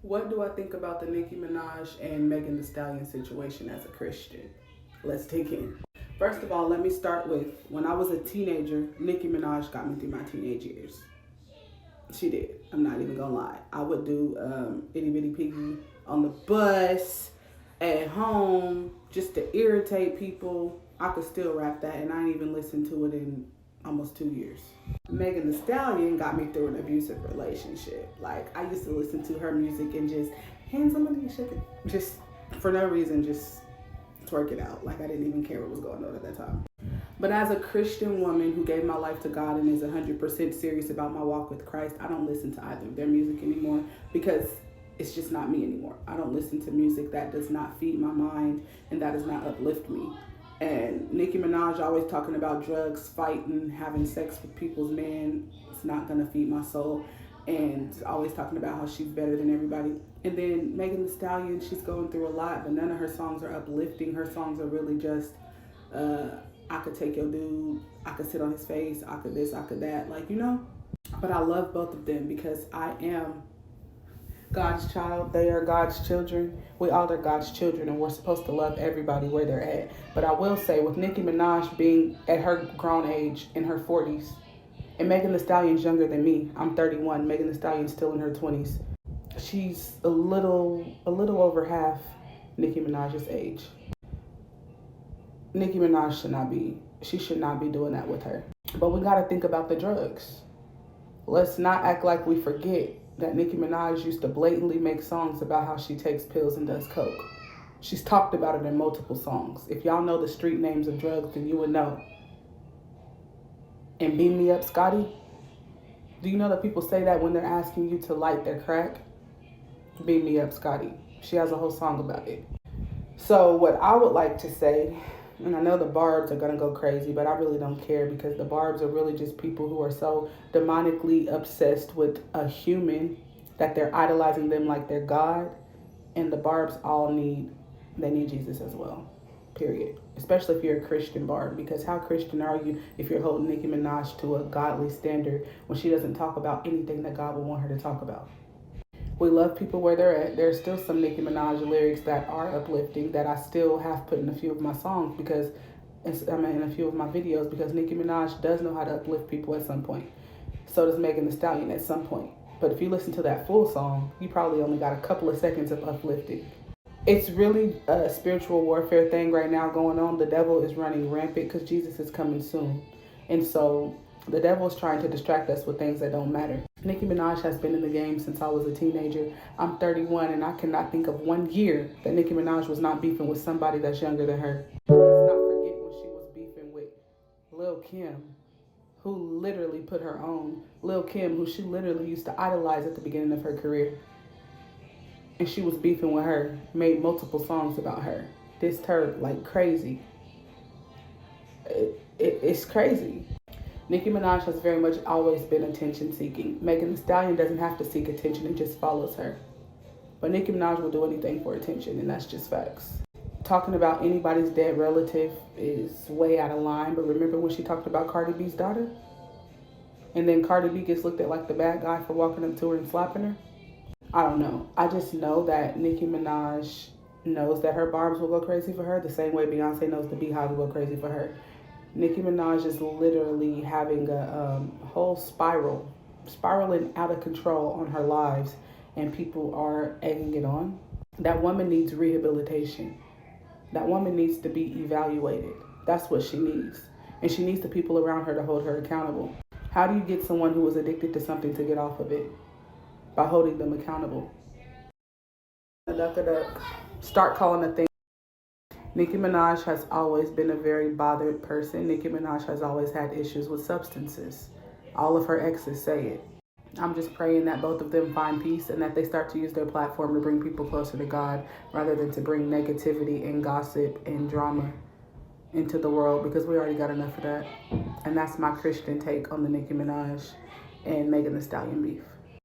What do I think about the Nicki Minaj and Megan Thee Stallion situation as a Christian? Let's dig in. First of all, let me start with when I was a teenager, Nicki Minaj got me through my teenage years. She did. I'm not even gonna lie. I would do Itty Bitty Piggy on the bus, at home, just to irritate people. I could still rap that, and I ain't even listened to it in almost 2 years. Megan Thee Stallion got me through an abusive relationship. Like, I used to listen to her music and just hands on my knee, shake it, just for no reason, just twerk it out. Like, I didn't even care what was going on at that time. But as a Christian woman who gave my life to God and is 100% serious about my walk with Christ, I don't listen to either of their music anymore because it's just not me anymore. I don't listen to music that does not feed my mind and that does not uplift me. And Nicki Minaj always talking about drugs, fighting, having sex with people's men. It's not gonna feed my soul. And always talking about how she's better than everybody. And then Megan Thee Stallion, she's going through a lot, but none of her songs are uplifting. Her songs are really just, I could take your dude, I could sit on his face, I could this, I could that, like, you know? But I love both of them because I am God's child. They are God's children. We all are God's children, and we're supposed to love everybody where they're at. But I will say, with Nicki Minaj being at her grown age, in her 40s, and Megan Thee Stallion's younger than me. I'm 31. Megan Thee Stallion's still in her 20s. She's a little over half Nicki Minaj's age. Nicki Minaj should not be doing that with her. But we got to think about the drugs. Let's not act like we forget that Nicki Minaj used to blatantly make songs about how she takes pills and does coke. She's talked about it in multiple songs. If y'all know the street names of drugs, then you would know. And Beam Me Up, Scotty. Do you know that people say that when they're asking you to light their crack? Beam Me Up, Scotty. She has a whole song about it. So what I would like to say, and I know the Barbs are going to go crazy, but I really don't care because the Barbs are really just people who are so demonically obsessed with a human that they're idolizing them like they're God. And the Barbs they need Jesus as well, period. Especially if you're a Christian Barb, because how Christian are you if you're holding Nicki Minaj to a godly standard when she doesn't talk about anything that God would want her to talk about? We love people where they're at. There's still some Nicki Minaj lyrics that are uplifting that I still have put in a few of my songs because, in a few of my videos, because Nicki Minaj does know how to uplift people at some point. So does Megan Thee Stallion at some point. But if you listen to that full song, you probably only got a couple of seconds of uplifting. It's really a spiritual warfare thing right now going on. The devil is running rampant because Jesus is coming soon. And so the devil is trying to distract us with things that don't matter. Nicki Minaj has been in the game since I was a teenager. I'm 31 and I cannot think of 1 year that Nicki Minaj was not beefing with somebody that's younger than her. Let's not forget when she was beefing with Lil Kim, who literally put her on. Lil Kim, who she literally used to idolize at the beginning of her career. And she was beefing with her, made multiple songs about her, dissed her like crazy. It's crazy. Nicki Minaj has very much always been attention seeking. Megan Thee Stallion doesn't have to seek attention, it just follows her. But Nicki Minaj will do anything for attention, and that's just facts. Talking about anybody's dead relative is way out of line, but remember when she talked about Cardi B's daughter? And then Cardi B gets looked at like the bad guy for walking up to her and slapping her? I don't know. I just know that Nicki Minaj knows that her Barbs will go crazy for her the same way Beyonce knows the Beehive will go crazy for her. Nicki Minaj is literally having a whole spiraling out of control on her lives, and people are egging it on. That woman needs rehabilitation. That woman needs to be evaluated. That's what she needs. And she needs the people around her to hold her accountable. How do you get someone who is addicted to something to get off of it? By holding them accountable. Start calling a thing. Nicki Minaj has always been a very bothered person. Nicki Minaj has always had issues with substances. All of her exes say it. I'm just praying that both of them find peace and that they start to use their platform to bring people closer to God rather than to bring negativity and gossip and drama into the world, because we already got enough of that. And that's my Christian take on the Nicki Minaj and Megan Thee Stallion beef.